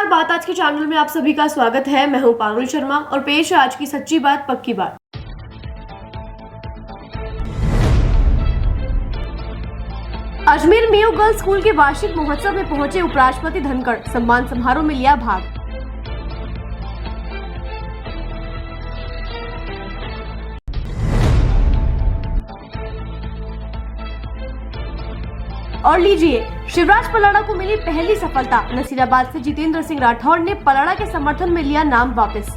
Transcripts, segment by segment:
बात आज के चैनल में आप सभी का स्वागत है। मैं हूं पारुल शर्मा और पेश है आज की सच्ची बात पक्की बात। अजमेर मेयो गर्ल्स स्कूल के वार्षिक महोत्सव में पहुंचे उपराष्ट्रपति धनखड़, सम्मान समारोह में लिया भाग। और लीजिए, शिवराज पलाड़ा को मिली पहली सफलता। नसीराबाद से जितेंद्र सिंह राठौड़ ने पलाड़ा के समर्थन में लिया नाम वापस।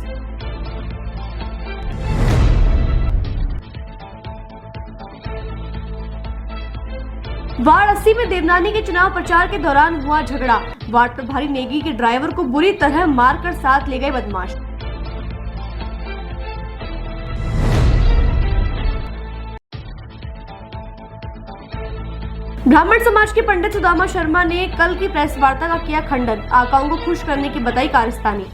वार्ड 80 में देवनानी के चुनाव प्रचार के दौरान हुआ झगड़ा। वार्ड प्रभारी नेगी के ड्राइवर को बुरी तरह मारकर साथ ले गए बदमाश। ब्राह्मण समाज के पंडित सुदामा शर्मा ने कल की प्रेस वार्ता का किया खंडन। आकाओं को खुश करने की बताई कारस्तानी।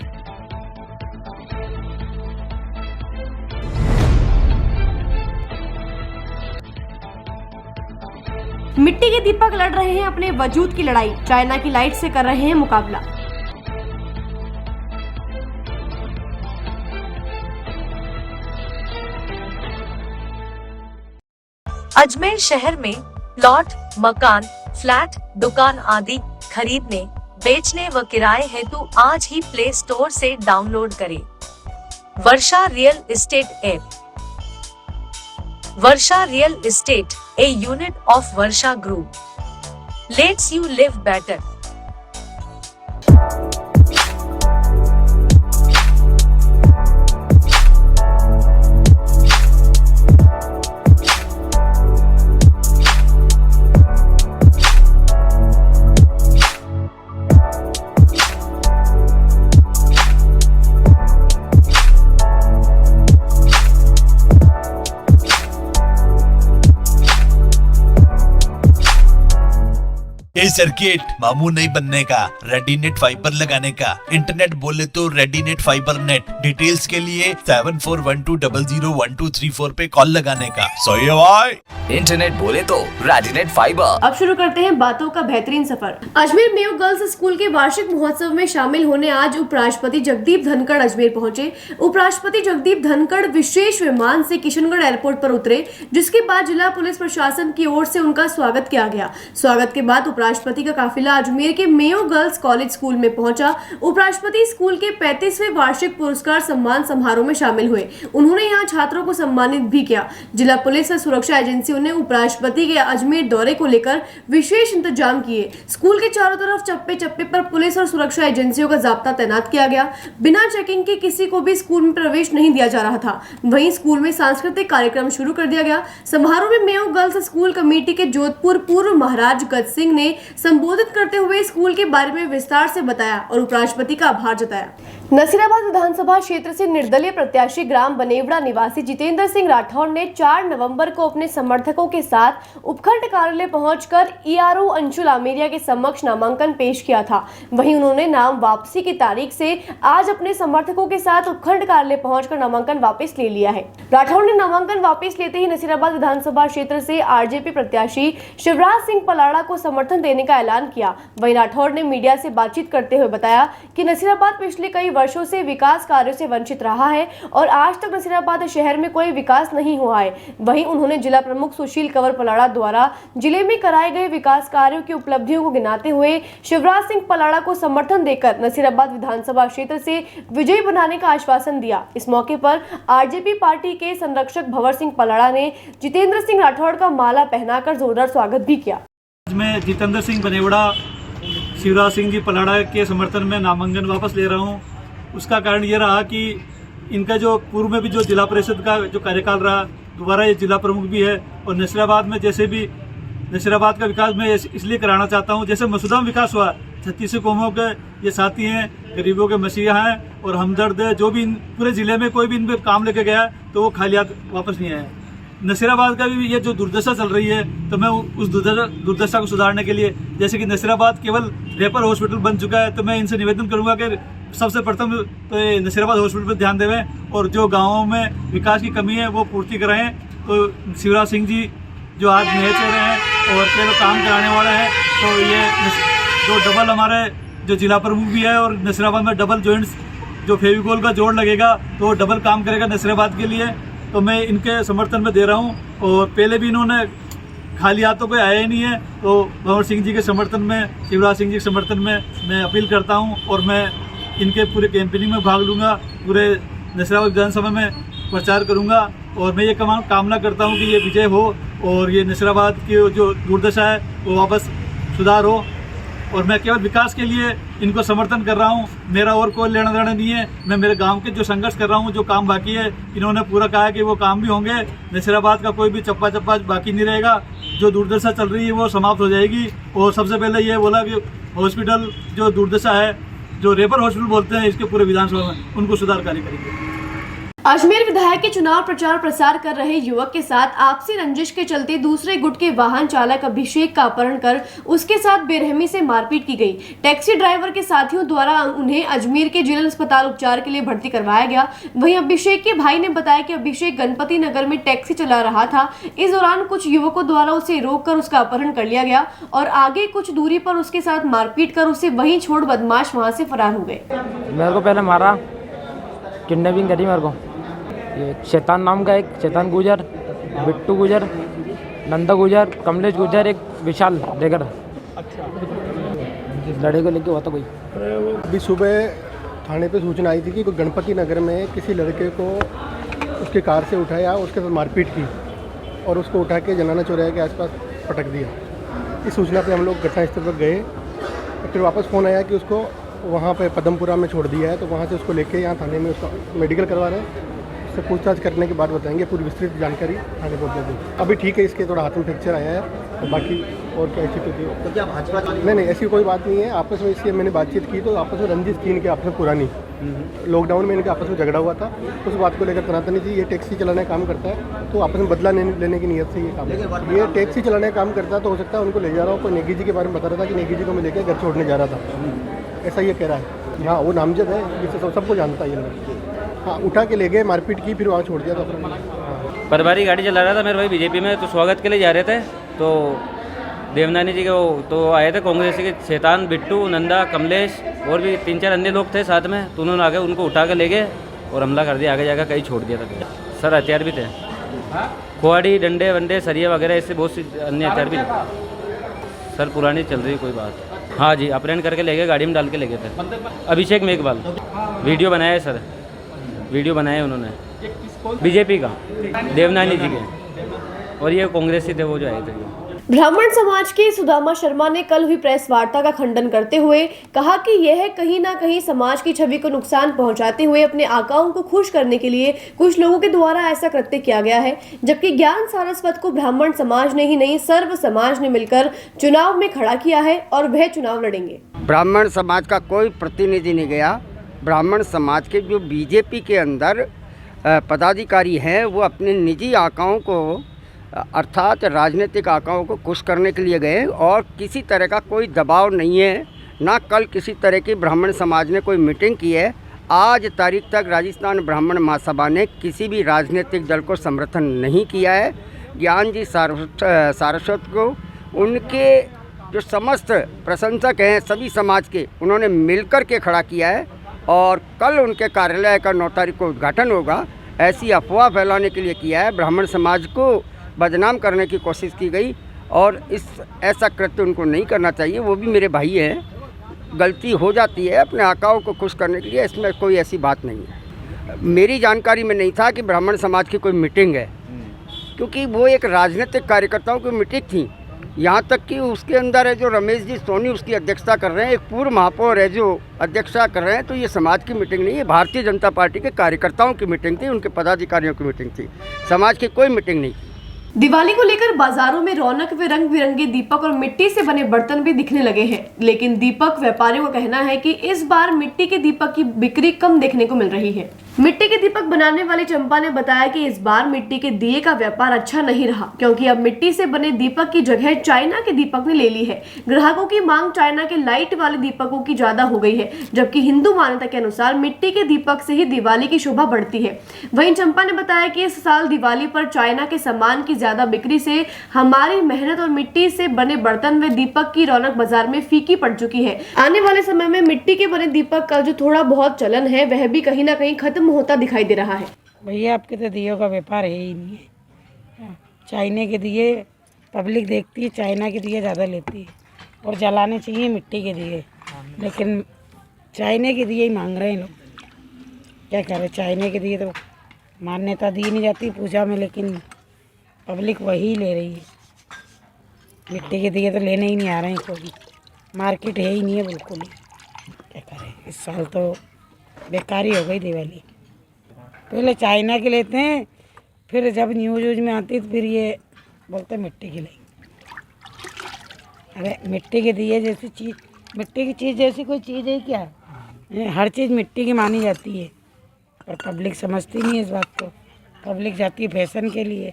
मिट्टी के दीपक लड़ रहे हैं अपने वजूद की लड़ाई। चाइना की लाइट से कर रहे हैं मुकाबला। अजमेर शहर में प्लॉट, मकान, फ्लैट, दुकान आदि खरीदने, बेचने व किराए हेतु आज ही प्ले स्टोर से डाउनलोड करें Varsha real estate app. Varsha real estate, a unit of Varsha group, lets you live better. ये सर्किट मामू नहीं बनने का, रेडीनेट फाइबर लगाने का। इंटरनेट बोले तो रेडीनेट फाइबर नेट। डिटेल्स के लिए 7412001234 पे कॉल लगाने का। सही है भाई। इंटरनेट बोले तो रेडीनेट फाइबर। अब शुरू करते हैं बातों का बेहतरीन सफर। अजमेर मेयो गर्ल्स स्कूल के वार्षिक महोत्सव में शामिल होने आज उपराष्ट्रपति जगदीप धनखड़ अजमेर पहुंचे। उपराष्ट्रपति जगदीप धनखड़ विशेष विमान से किशनगढ़ एयरपोर्ट पर उतरे, जिसके बाद जिला पुलिस प्रशासन की ओर से उनका स्वागत किया गया। स्वागत के बाद उपराष्ट्रपति का काफिला अजमेर के मेयो गर्ल्स कॉलेज स्कूल में पहुंचा। उपराष्ट्रपति स्कूल के 35वें वार्षिक पुरस्कार सम्मान समारोह में शामिल हुए। उन्होंने यहां छात्रों को सम्मानित भी किया। जिला पुलिस व सुरक्षा एजेंसियों ने उपराष्ट्रपति के अजमेर दौरे को लेकर विशेष इंतजाम किए। स्कूल के चारों तरफ चप्पे चप्पे पर पुलिस और सुरक्षा एजेंसियों का जाब्ता तैनात किया गया। बिना चेकिंग के किसी को भी स्कूल में प्रवेश नहीं दिया जा रहा था। वहीं स्कूल में सांस्कृतिक कार्यक्रम शुरू कर दिया गया। समारोह में मेयो गर्ल्स स्कूल कमेटी के जोधपुर पूर्व महाराज गज सिंह ने संबोधित करते हुए स्कूल के बारे में विस्तार से बताया और उपराष्ट्रपति का आभार जताया। नसीराबाद विधानसभा क्षेत्र से निर्दलीय प्रत्याशी ग्राम बनेवड़ा निवासी जितेंद्र सिंह राठौड़ ने 4 नवंबर को अपने समर्थकों के साथ उपखंड कार्यालय पहुंचकर ईआरओ अंशुल आमेरिया के समक्ष नामांकन पेश किया था। वहीं उन्होंने नाम वापसी की तारीख से आज अपने समर्थकों के साथ उपखंड कार्यालय पहुंचकर नामांकन वापस ले लिया है। राठौड़ ने नामांकन वापस लेते ही नसीराबाद विधानसभा क्षेत्र से आरजेपी प्रत्याशी शिवराज सिंह पलाड़ा को समर्थन देने का ऐलान किया। वहीं राठौड़ ने मीडिया से बातचीत करते हुए बताया कि नसीराबाद पिछले कई वर्षों से विकास कार्यों से वंचित रहा है और आज तक नसीराबाद शहर में कोई विकास नहीं हुआ है। वहीं उन्होंने जिला प्रमुख सुशील कंवर पलाड़ा द्वारा जिले में कराए गए विकास कार्यों की उपलब्धियों को गिनाते हुए शिवराज सिंह पलाड़ा को समर्थन देकर नसीराबाद विधानसभा क्षेत्र से विजयी बनाने का आश्वासन दिया। इस मौके पर आरजेपी पार्टी के संरक्षक भंवर सिंह पलाड़ा ने जितेंद्र सिंह राठौड़ का माला पहनाकर जोरदार स्वागत भी किया। मैं जितेंद्र सिंह बनेवड़ा शिवराज सिंह जी पलाड़ा के समर्थन में नामांकन वापस ले रहा हूं। उसका कारण ये रहा कि इनका जो पूर्व में भी जो जिला परिषद का जो कार्यकाल रहा, दोबारा ये जिला प्रमुख भी है और नसीराबाद में जैसे भी नसीराबाद का विकास मैं इसलिए कराना चाहता हूं, जैसे मसूदा में विकास हुआ। 36 कौमों के ये साथी हैं, गरीबों के मसीहा हैं और हमदर्द है। जो भी पूरे जिले में कोई भी इन पर काम लेके गया तो वो खाली हाथ वापस नहीं आया। नसीराबाद का भी ये जो दुर्दशा चल रही है, तो मैं उस दुर्दशा को सुधारने के लिए, जैसे कि नसीराबाद केवल रेफर हॉस्पिटल बन चुका है, तो मैं इनसे निवेदन करूंगा कि सबसे प्रथम तो नसीराबाद हॉस्पिटल पर ध्यान देवें और जो गाँवों में विकास की कमी है वो पूर्ति कराएं। तो शिवराज सिंह जी जो आज नए चेहरे हैं और केवल काम कराने वाले हैं, तो ये जो डबल हमारे जो जिला प्रमुख भी है, और नसीराबाद में डबल जॉइंट्स जो फेविकोल का जोड़ लगेगा तो वो डबल काम करेगा नसीराबाद के लिए, तो मैं इनके समर्थन में दे रहा हूँ। और पहले भी इन्होंने खाली हाथों पे आया ही नहीं है, तो भंवर सिंह जी के समर्थन में, शिवराज सिंह जी के समर्थन में मैं अपील करता हूँ और मैं इनके पूरे कैंपेनिंग में भाग लूँगा, पूरे नसीराबाद विधानसभा में प्रचार करूँगा। और मैं ये कामना करता हूँ कि ये विजय हो और ये नसीराबाद की जो दुर्दशा है वो वापस सुधार हो। और मैं केवल विकास के लिए इनको समर्थन कर रहा हूँ, मेरा और कोई लेना देना नहीं है। मैं मेरे गांव के जो संघर्ष कर रहा हूँ, जो काम बाकी है, इन्होंने पूरा कहा है कि वो काम भी होंगे। नसीराबाद का कोई भी चप्पा चप्पा बाकी नहीं रहेगा, जो दुर्दशा चल रही है वो समाप्त हो जाएगी। और सबसे पहले ये बोला कि हॉस्पिटल जो दुर्दशा है, जो रेफर हॉस्पिटल बोलते हैं, इसके पूरे विधानसभा में उनको सुधार कार्य करेंगे। अजमेर विधायक के चुनाव प्रचार प्रसार कर रहे युवक के साथ आपसी रंजिश के चलते दूसरे गुट के वाहन चालक अभिषेक का अपहरण कर उसके साथ बेरहमी से मारपीट की गई। टैक्सी ड्राइवर के साथियों द्वारा उन्हें अजमेर के जिला अस्पताल उपचार के लिए भर्ती करवाया गया। वहीं अभिषेक के भाई ने बताया कि अभिषेक गणपति नगर में टैक्सी चला रहा था। इस दौरान कुछ युवकों द्वारा उसे रोककर उसका अपहरण कर लिया गया और आगे कुछ दूरी पर उसके साथ मारपीट कर उसे वहीं छोड़ बदमाश वहां से फरार हो गए। मेरे को पहले मारा, किडनैपिंग करी मेरे को। ये शैतान नाम का एक शैतान गुजर, बिट्टू गुजर, नंदा गुजर, कमलेश गुजर, एक विशाल देगर लड़े को लेके हुआ था कोई। अभी सुबह थाने पे सूचना आई थी कि कोई गणपति नगर में किसी लड़के को उसके कार से उठाया, उसके साथ मारपीट की और उसको उठा के जनाना चौराहे के आसपास पटक दिया। इस सूचना पे हम लोग घटनास्थल पर गए, फिर वापस फ़ोन आया कि उसको वहाँ पे पदमपुरा में छोड़ दिया है, तो वहाँ से उसको लेके यहाँ थाने में उसका मेडिकल करवा रहे हैं। उससे पूछताछ करने के बाद बताएंगे, पूरी विस्तृत जानकारी थाने पर दे देंगे। अभी ठीक है, इसके थोड़ा हाथ में फ्रैक्चर आया है, तो बाकी और क्या स्थिति होती है तो क्या भाजपा नहीं ऐसी कोई बात नहीं है। आपस में इसलिए मैंने बातचीत की, तो आपस में रंजिश थी इनके आपस में पुरानी। लॉकडाउन में इनके आपस में झगड़ा हुआ था, उस बात को लेकर तनातनी थी। ये टैक्सी चलाने का काम करता है, तो आपस में बदला लेने की नीयत से ये काम है। ये टैक्सी चलाने का काम करता है, तो हो सकता है उनको ले जा रहा हो। कोई नेगी जी के बारे में बता रहा था कि नेगी जी को मैं लेकर घर छोड़ने जा रहा था, ऐसा ये कह रहा है। हाँ, वो नामजद है, जिससे सबको जानता है ये लड़का। हाँ, उठा के ले गए, मारपीट की, फिर वहाँ छोड़ दिया था। परिवारी गाड़ी चला रहा था मेरे भाई बीजेपी में, तो स्वागत के लिए जा रहे थे, तो देवनानी जी के वो तो आए थे कांग्रेस के शैतान, बिट्टू, नंदा, कमलेश और भी 3-4 अन्य लोग थे साथ में, तो उन्होंने आगे उनको उठा के ले गए और हमला कर दिया। आगे जाकर कहीं छोड़ दिया था। सर हथियार भी थे, कुहाड़ी, डंडे वंडे, सरिया वगैरह, ऐसे बहुत सी अन्य हथियार भी थे। सर पुरानी चल रही कोई बात। हाँ जी, अपहरण करके ले गए, गाड़ी में डाल के ले गए थे। अभिषेक मेघवाल, वीडियो बनाया है सर, वीडियो बनाए उन्होंने, बीजेपी का, देवनानी जी के, और ये कांग्रेसी थे वो जो आए थे। ब्राह्मण समाज की सुदामा शर्मा ने कल हुई प्रेस वार्ता का खंडन करते हुए कहा कि यह कहीं ना कहीं समाज की छवि को नुकसान पहुंचाते हुए अपने आकाओं को खुश करने के लिए कुछ लोगों के द्वारा ऐसा कृत्य किया गया है, जबकि ज्ञान सारस्वत को ब्राह्मण समाज ने ही नहीं सर्व समाज ने मिलकर चुनाव में खड़ा किया है और वह चुनाव लड़ेंगे। ब्राह्मण समाज का कोई प्रतिनिधि नहीं गया। ब्राह्मण समाज के जो बीजेपी के अंदर पदाधिकारी हैं, वो अपने निजी आकाओं को अर्थात राजनीतिक आकाओं को खुश करने के लिए गए और किसी तरह का कोई दबाव नहीं है। ना कल किसी तरह की ब्राह्मण समाज ने कोई मीटिंग की है। आज तारीख तक राजस्थान ब्राह्मण महासभा ने किसी भी राजनीतिक दल को समर्थन नहीं किया है। ज्ञान जी सारस्वत को उनके जो समस्त प्रशंसक हैं सभी समाज के, उन्होंने मिलकर के खड़ा किया है और कल उनके कार्यालय का 9 तारीख को उद्घाटन होगा। ऐसी अफवाह फैलाने के लिए किया है, ब्राह्मण समाज को बदनाम करने की कोशिश की गई और ऐसा कृत्य उनको नहीं करना चाहिए। वो भी मेरे भाई हैं, गलती हो जाती है अपने आकाओं को खुश करने के लिए, इसमें कोई ऐसी बात नहीं है। मेरी जानकारी में नहीं था कि ब्राह्मण समाज की कोई मीटिंग है, क्योंकि वो एक राजनीतिक कार्यकर्ताओं की मीटिंग थी। यहाँ तक कि उसके अंदर है जो रमेश जी सोनी उसकी अध्यक्षता कर रहे हैं, एक पूर्व महापौर है जो अध्यक्षता कर रहे हैं, तो ये समाज की मीटिंग नहीं है, भारतीय जनता पार्टी के कार्यकर्ताओं की मीटिंग थी, उनके पदाधिकारियों की मीटिंग थी, समाज की कोई मीटिंग नहीं। दिवाली को लेकर बाजारों में रौनक व रंग बिरंगे दीपक और मिट्टी से बने बर्तन भी दिखने लगे हैं, लेकिन दीपक व्यापारियों का कहना है कि इस बार मिट्टी के दीपक की बिक्री कम देखने को मिल रही है। मिट्टी के दीपक बनाने वाली चंपा ने बताया कि इस बार मिट्टी के दिए का व्यापार अच्छा नहीं रहा, क्योंकि अब मिट्टी से बने दीपक की जगह चाइना के दीपक ने ले ली है। ग्राहकों की मांग चाइना के लाइट वाले दीपकों की ज्यादा हो गई है, जबकि हिंदू मान्यता के अनुसार मिट्टी के दीपक से ही दिवाली की शोभा बढ़ती है। वहीं चंपा ने बताया कि इस साल दिवाली पर चाइना के सामान की ज्यादा बिक्री से हमारी मेहनत और मिट्टी से बने बर्तन व दीपक की रौनक बाजार में फीकी पड़ चुकी है। आने वाले समय में मिट्टी के बने दीपक का जो थोड़ा बहुत चलन है वह भी कहीं ना कहीं खत्म होता दिखाई दे रहा है। भैया आपके तो दियों का व्यापार है ही नहीं है। चाइना के दिए पब्लिक देखती है, चाइना के दिए ज़्यादा लेती है और जलाने चाहिए मिट्टी के दिए, लेकिन चाइना के दिए ही मांग रहे हैं लोग। क्या करें, चाइना के दिए तो मान्यता दी नहीं जाती पूजा में, लेकिन पब्लिक वही ले रही है। मिट्टी के दिए तो लेने ही नहीं आ रहे हैं, कोई मार्केट है ही नहीं है बिल्कुल ही। क्या करें, इस साल तो बेकारी हो गई दिवाली। पहले चाइना के लेते हैं, फिर जब न्यूज में आती तो फिर ये बोलते मिट्टी के लेंगे। अरे मिट्टी के दिए जैसी चीज़, मिट्टी की चीज़ जैसी कोई चीज़ है क्या? हर चीज़ मिट्टी की मानी जाती है, पर पब्लिक समझती नहीं है इस बात को। पब्लिक जाती है फैशन के लिए।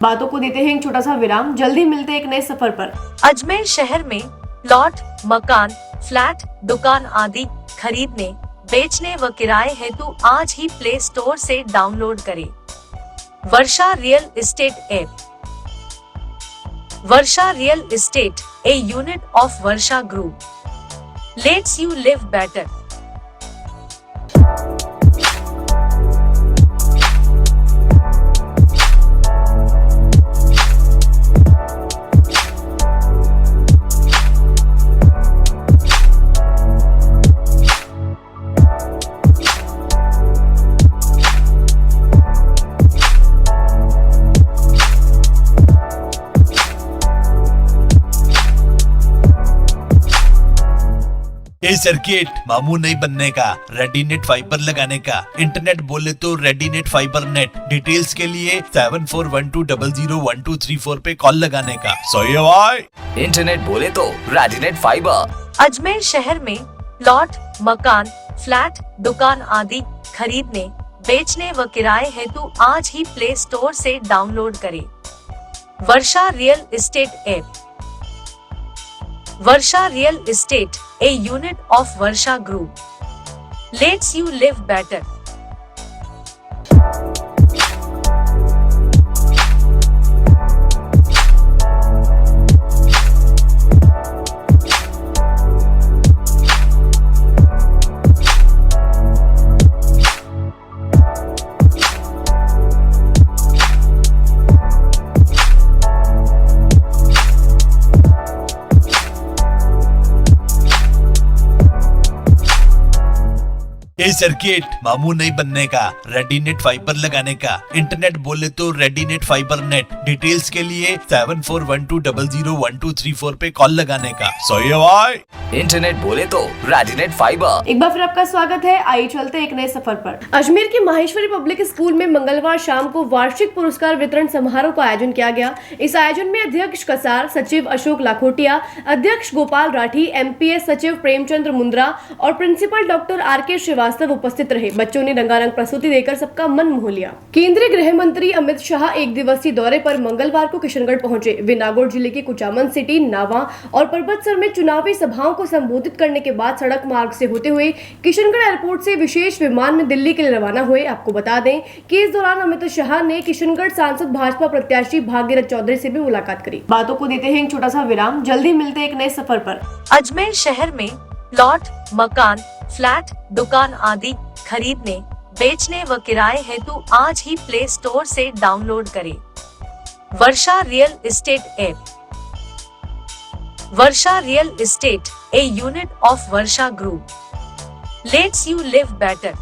बातों को देते हैं एक छोटा सा विराम, जल्दी मिलते हैं एक नए सफर पर। अजमेर शहर में प्लॉट, मकान, फ्लैट, दुकान आदि खरीदने, बेचने व किराए हेतु आज ही प्ले स्टोर से डाउनलोड करें Varsha real estate app. Varsha real estate, a unit of Varsha group, lets you live better. ए सर्किट मामू नहीं बनने का, रेडीनेट फाइबर लगाने का, इंटरनेट बोले तो रेडीनेट फाइबर नेट। डिटेल्स के लिए 7412001234 पे कॉल लगाने का। सही है भाई। इंटरनेट बोले तो रेडीनेट फाइबर। अजमेर शहर में प्लॉट, मकान, फ्लैट, दुकान आदि खरीदने, बेचने व किराए हेतु आज ही प्ले स्टोर से डाउनलोड करें Varsha real estate app. Varsha real estate, a unit of Varsha group, lets you live better. ए सर्किट मामू नहीं बनने का, रेडीनेट फाइबर लगाने का, इंटरनेट बोले तो रेडीनेट फाइबर नेट। डिटेल्स के लिए 7412001234 पे कॉल लगाने का। सही है भाई। इंटरनेट बोले तो रेडीनेट फाइबर। एक बार फिर आपका स्वागत है। आइए चलते हैं एक नए सफर पर। अजमेर के माहेश्वरी पब्लिक स्कूल में मंगलवार शाम को वार्षिक पुरस्कार वितरण समारोह का आयोजन किया गया। इस आयोजन में अध्यक्ष कसार, सचिव अशोक लाखोटिया, अध्यक्ष गोपाल राठी, MPS सचिव प्रेमचंद्र मुंद्रा और प्रिंसिपल डॉक्टर RK श्रीवास्तव उपस्थित रहे। बच्चों ने रंगारंग प्रस्तुति देकर सबका मन मोह लिया। केंद्रीय गृह मंत्री अमित शाह एक दिवसीय दौरे पर मंगलवार को किशनगढ़ पहुंचे। वे नागौर जिले के कुचामन सिटी, नावा और परबतसर में चुनावी सभाओं को संबोधित करने के बाद सड़क मार्ग से होते हुए किशनगढ़ एयरपोर्ट से विशेष विमान में दिल्ली के लिए रवाना हुए। आपको बता दें कि इस दौरान अमित शाह ने किशनगढ़ सांसद भाजपा प्रत्याशी भागीरथ चौधरी से भी मुलाकात करी। बातों को देते हैं एक छोटा सा विराम, जल्दी मिलते हैं एक नए सफर पर। अजमेर शहर में प्लॉट, मकान, फ्लैट, दुकान आदि खरीदने, बेचने व किराए हेतु आज ही प्ले स्टोर से डाउनलोड करें Varsha real estate app. Varsha real estate, a unit of Varsha group, lets you live better.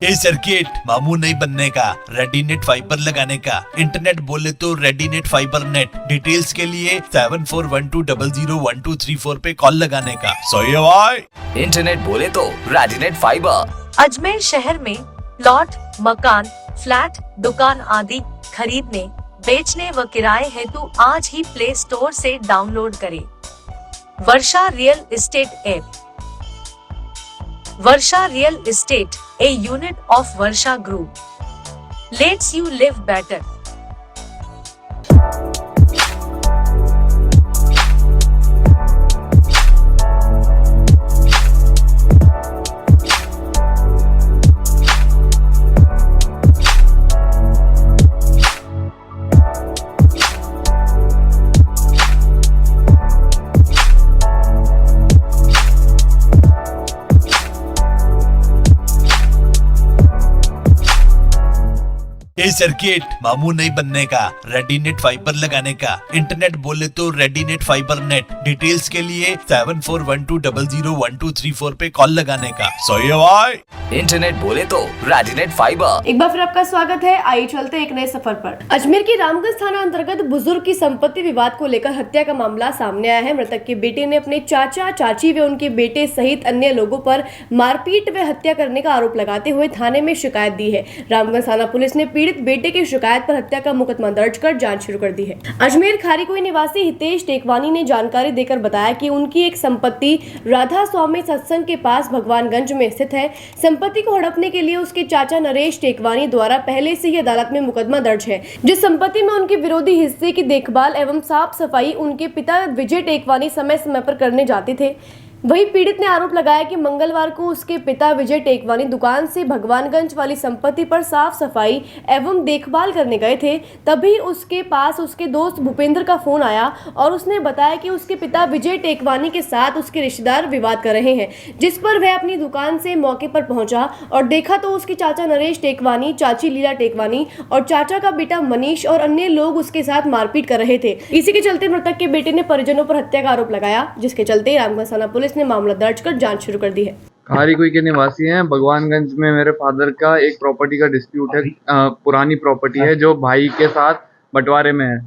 ए यही सर्किट मामू नहीं बनने का, रेडीनेट फाइबर लगाने का, इंटरनेट बोले तो रेडीनेट फाइबर नेट। डिटेल्स के लिए 7412001234 पे कॉल लगाने का। सही है भाई। इंटरनेट बोले तो रेडिनेट फाइबर। अजमेर शहर में प्लॉट, मकान, फ्लैट, दुकान आदि खरीदने, बेचने व किराए हेतु आज ही प्ले स्टोर से डाउनलोड करें Varsha real estate app. Varsha real estate, a unit of Varsha Group, lets you live better. यही सर्किट मामू नहीं बनने का, रेडीनेट फाइबर लगाने का, इंटरनेट बोले तो रेडीनेट फाइबर नेट। डिटेल्स के लिए 7412001234 पे कॉल लगाने का। सही है भाई। इंटरनेट बोले तो रेडिनेट फाइबर। एक बार फिर आपका स्वागत है। आइए चलते एक नए सफर पर। अजमेर के रामगंज थाना अंतर्गत बुजुर्ग की संपत्ति विवाद को लेकर हत्या का मामला सामने आया है। मृतक के बेटे ने अपने चाचा, चाची व उनके बेटे सहित अन्य लोगों पर मारपीट व हत्या करने का आरोप लगाते हुए थाने में शिकायत दी है। रामगंज थाना पुलिस ने पीड़ित बेटे की शिकायत पर हत्या का मुकदमा दर्ज कर जांच शुरू कर दी है। अजमेर खारीकोई निवासी हितेश टेकवानी ने जानकारी देकर बताया कि उनकी एक संपत्ति राधा स्वामी सत्संग के पास भगवानगंज में स्थित है। संपत्ति को हड़पने के लिए उसके चाचा नरेश टेकवानी द्वारा पहले से ही अदालत में मुकदमा दर्ज है। जिस संपत्ति में उनके विरोधी हिस्से की देखभाल एवं साफ सफाई उनके पिता विजय टेकवानी समय समय पर करने जाते थे। वही पीड़ित ने आरोप लगाया कि मंगलवार को उसके पिता विजय टेकवानी दुकान से भगवानगंज वाली संपत्ति पर साफ सफाई एवं देखभाल करने गए थे। तभी उसके पास उसके दोस्त भूपेंद्र का फोन आया और उसने बताया कि उसके पिता विजय टेकवानी के साथ उसके रिश्तेदार विवाद कर रहे हैं, जिस पर वह अपनी दुकान से मौके पर पहुंचा और देखा तो उसके चाचा नरेश टेकवानी, चाची लीला टेकवानी और चाचा का बेटा मनीष और अन्य लोग उसके साथ मारपीट कर रहे थे। इसी के चलते मृतक के बेटे ने परिजनों पर हत्या का आरोप लगाया, जिसके चलते रामगंज थाना पुलिस ने मामला दर्ज कर जांच शुरू कर दी है। खारीकोई के निवासी हैं। भगवानगंज में मेरे फादर का एक प्रॉपर्टी का डिस्प्यूट है। पुरानी प्रॉपर्टी है जो भाई के साथ बंटवारे में है,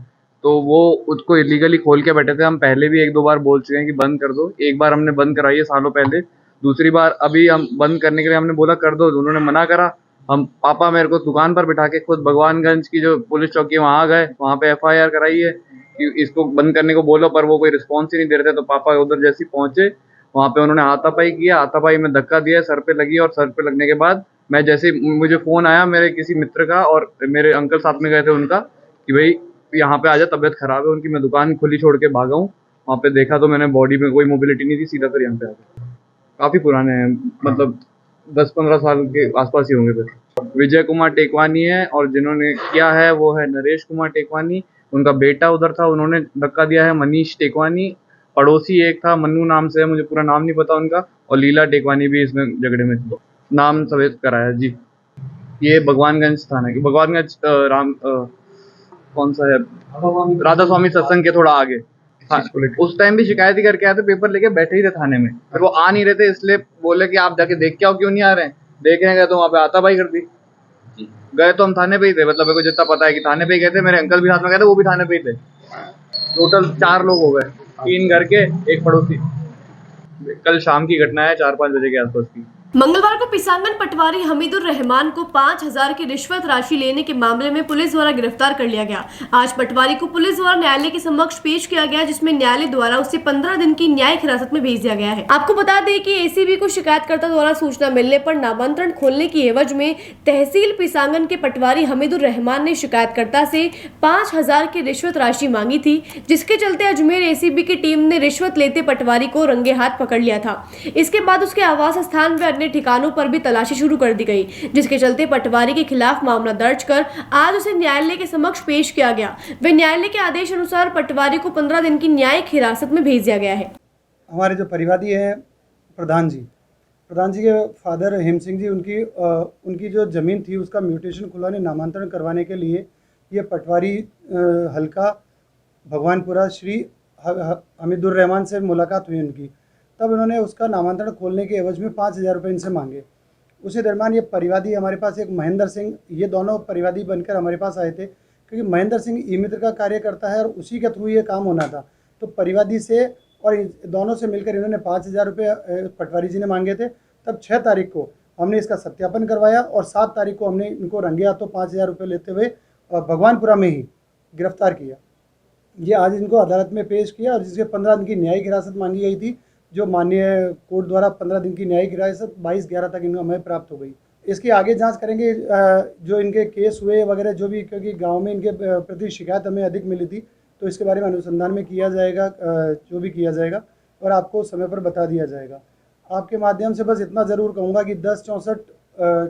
तो वो उसको इलीगली खोल के बैठे थे। हम पहले भी 1-2 बार बोल चुके हैं कि बंद कर दो। एक बार हमने बंद कराई है सालों पहले, दूसरी बार अभी हम बंद करने के लिए हमने बोला कर दो, उन्होंने मना करा। हम पापा मेरे को दुकान पर बिठा के खुद भगवानगंज की जो पुलिस चौकी है वहाँ गए, वहाँ पे FIR कराई है कि इसको बंद करने को बोलो, पर वो कोई रिस्पॉन्स ही नहीं दे रहे थे। तो पापा उधर जैसे पहुंचे वहाँ पे उन्होंने हाथापाई किया, हाथापाई में धक्का दिया, सर पे लगी और सर पे लगने के बाद मैं जैसे मुझे फ़ोन आया मेरे किसी मित्र का और मेरे अंकल साथ में गए थे उनका कि भाई यहाँ पे आ जा, तबीयत ख़राब है उनकी। मैं दुकान खुली छोड़ के भागा हूँ। वहाँ पे देखा तो मैंने बॉडी में कोई मोबिलिटी नहीं थी, सीधा फिर यहाँ पे आ गया। काफ़ी पुराने हैं, मतलब 10-15 साल के आसपास ही होंगे। फिर विजय कुमार टेकवानी है और जिन्होंने किया है वो है नरेश कुमार टेकवानी। उनका बेटा उधर था, उन्होंने धक्का दिया है मनीष टेकवानी। पड़ोसी एक था मन्नू नाम से है, मुझे पूरा नाम नहीं पता उनका, और लीला टेकवानी भी इसमें झगड़े में थी। नाम सवेद कराया जी। ये भगवानगंज थाना की, भगवानगंज कौन सा है, राधा स्वामी सत्संग के थोड़ा आगे। हाँ, उस टाइम भी शिकायत ही करके आए थे, पेपर लेके बैठे ही थे थाने में। फिर वो आ नहीं रहे थे, इसलिए बोले कि आप जाके देख के आओ, क्यों नहीं आ रहे हैं। देखने गए तो वहाँ पे हाथापाई कर दी। गए तो हम थाने पे ही थे, मतलब मेरे को जितना पता है कि थाने पे ही गए थे। मेरे अंकल भी साथ में गए थे, वो भी थाने पे ही थे। टोटल 4 लोग हो गए, 3 घर के, एक पड़ोसी। कल शाम की घटना है, 4-5 बजे के आसपास की। मंगलवार को पिसांगन पटवारी हमीदुर रहमान को 5,000 की रिश्वत राशि लेने के मामले में पुलिस द्वारा गिरफ्तार कर लिया गया। आज पटवारी को पुलिस द्वारा न्यायालय के समक्ष पेश किया गया, जिसमें न्यायालय द्वारा उसे 15 दिन की न्यायिक हिरासत में भेज दिया गया है। आपको बता दें कि ACB को शिकायतकर्ता द्वारा सूचना मिलने पर नामांतरण खोलने की एवज में तहसील पिसांगन के पटवारी हमीदुर रहमान ने शिकायतकर्ता से 5,000 की रिश्वत राशि मांगी थी, जिसके चलते अजमेर ACB की टीम ने रिश्वत लेते पटवारी को रंगे हाथ पकड़ लिया था। इसके बाद उसके आवास स्थान व अन्य ठिकानों पर भी तलाशी शुरू कर दी गई, जिसके चलते पटवारी के खिलाफ मामला दर्ज कर आज उसे न्यायालय के समक्ष पेश किया गया। वे न्यायालय के आदेश अनुसार पटवारी को 15 दिन की न्यायिक हिरासत में भेज दिया गया है। हमारे जो परिवादी है प्रधान जी के फादर हेम सिंह जी, उनकी जो ज़मीन थी उसका म्यूटेशन खुलवाने, नामांतरण करवाने के लिए ये पटवारी हल्का भगवानपुरा श्री हमीदुर रहमान से मुलाकात हुई उनकी। तब उन्होंने उसका नामांतरण खोलने के एवज में 5,000 रुपये इनसे मांगे। उसी दरमियान ये परिवादी हमारे पास एक महेंद्र सिंह, ये दोनों परिवादी बनकर हमारे पास आए थे, क्योंकि महेंद्र सिंह ई मित्र का कार्य करता है और उसी के थ्रू ये काम होना था। तो परिवादी से और दोनों से मिलकर इन्होंने 5,000 रुपये पटवारी जी ने मांगे थे। तब 6 तारीख को हमने इसका सत्यापन करवाया और 7 तारीख को हमने इनको रंगे हाथों 5,000 रुपये लेते हुए भगवानपुरा में ही गिरफ्तार किया। ये आज इनको अदालत में पेश किया और जिसके 15 दिन की न्यायिक हिरासत मांगी गई थी, जो माननीय कोर्ट द्वारा 15 दिन की न्यायिक हिरासत 22/11 तक इनको हमें प्राप्त हो गई। इसकी आगे जांच करेंगे, जो इनके केस हुए वगैरह जो भी, क्योंकि गांव में इनके प्रति शिकायत हमें अधिक मिली थी, तो इसके बारे में अनुसंधान में किया जाएगा, जो भी किया जाएगा और आपको समय पर बता दिया जाएगा। आपके माध्यम से बस इतना ज़रूर कहूँगा कि 1064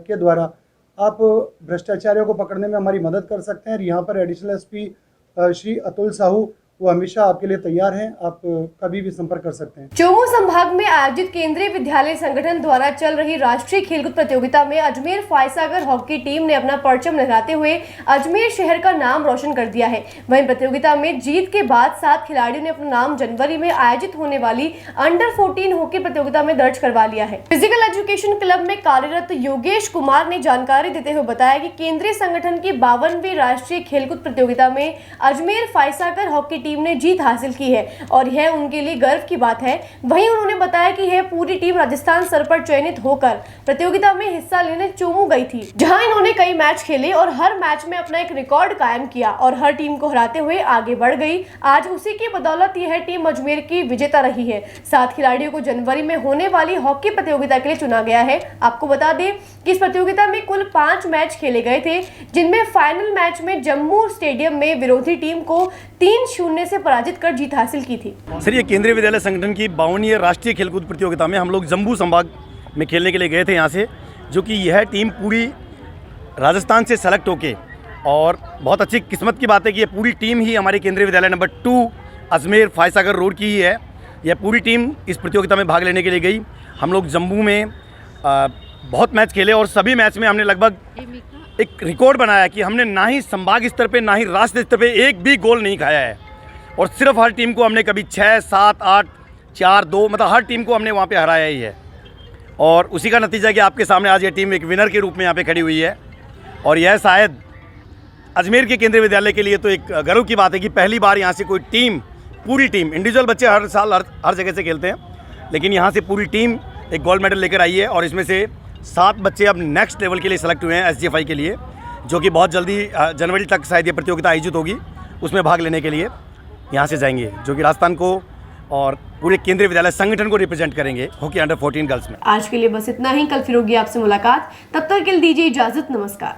के द्वारा आप भ्रष्टाचारियों को पकड़ने में हमारी मदद कर सकते हैं। यहाँ पर एडिशनल एसपी श्री अतुल साहू वो हमेशा आपके लिए तैयार हैं, आप कभी भी संपर्क कर सकते हैं। चौमू संभाग में आयोजित केंद्रीय विद्यालय संगठन द्वारा चल रही राष्ट्रीय खेलकूद प्रतियोगिता में अजमेर फायसागर हॉकी टीम ने अपना परचम लहराते हुए अजमेर शहर का नाम रोशन कर दिया है। वहीं प्रतियोगिता में जीत के बाद 7 खिलाड़ियों ने अपना नाम जनवरी में आयोजित होने वाली अंडर 14 हॉकी प्रतियोगिता में दर्ज करवा लिया है। फिजिकल एजुकेशन क्लब में कार्यरत योगेश कुमार ने जानकारी देते हुए बताया कि केंद्रीय संगठन की 52वीं राष्ट्रीय खेलकूद प्रतियोगिता में अजमेर फायसागर हॉकी टीम ने जीत हासिल की है और यह उनके लिए गर्व की बात है। वहीं उन्होंने बताया कि यह पूरी टीम राजस्थान स्तर पर चयनित होकर प्रतियोगिता में हिस्सा लेने चौमू गई थी, जहां इन्होंने कई मैच खेले और हर मैच में अपना एक रिकॉर्ड कायम किया और हर टीम को हराते हुए आगे बढ़ गई। आज उसी की बदौलत यह टीम अजमेर की विजेता रही है। 7 खिलाड़ियों को जनवरी में होने वाली हॉकी प्रतियोगिता के लिए चुना गया है। आपको बता दें कि इस प्रतियोगिता में कुल 5 मैच खेले गए थे, जिनमें फाइनल मैच में जम्मू स्टेडियम में विरोधी टीम को 3-0 से पराजित कर जीत हासिल की थी। सर, ये केंद्रीय विद्यालय संगठन की 52वीं राष्ट्रीय खेलकूद प्रतियोगिता में हम लोग जम्मू संभाग में खेलने के लिए गए थे यहाँ से, जो कि यह टीम पूरी राजस्थान से सेलेक्ट होके, और बहुत अच्छी किस्मत की बात है कि ये पूरी टीम ही हमारे केंद्रीय विद्यालय नंबर 2 अजमेर फायसागर रोड की ही है। यह पूरी टीम इस प्रतियोगिता में भाग लेने के लिए गई। हम लोग जम्मू में बहुत मैच खेले और सभी मैच में हमने लगभग एक रिकॉर्ड बनाया कि हमने ना ही संभाग स्तर पे ना ही राष्ट्रीय स्तर पे एक भी गोल नहीं खाया है, और सिर्फ हर टीम को हमने कभी 6, 7, 8, 4, 2 मतलब हर टीम को हमने वहाँ पे हराया ही है। और उसी का नतीजा कि आपके सामने आज ये टीम एक विनर के रूप में यहाँ पे खड़ी हुई है। और यह शायद अजमेर के केंद्रीय विद्यालय के लिए तो एक गर्व की बात है कि पहली बार यहाँ से कोई टीम, पूरी टीम, इंडिविजुअल बच्चे हर साल हर जगह से खेलते हैं, लेकिन यहाँ से पूरी टीम एक गोल्ड मेडल लेकर आई है। और इसमें से 7 बच्चे अब नेक्स्ट लेवल के लिए सेलेक्ट हुए हैं SGFI के लिए, जो कि बहुत जल्दी जनवरी तक शायद ये प्रतियोगिता आयोजित होगी, उसमें भाग लेने के लिए यहाँ से जाएंगे, जो कि राजस्थान को और पूरे केंद्रीय विद्यालय संगठन को रिप्रेजेंट करेंगे हॉकी अंडर 14 गर्ल्स में। आज के लिए बस इतना ही। कल फिर होगी आपसे मुलाकात, तब तक के लिए दीजिए इजाजत। नमस्कार।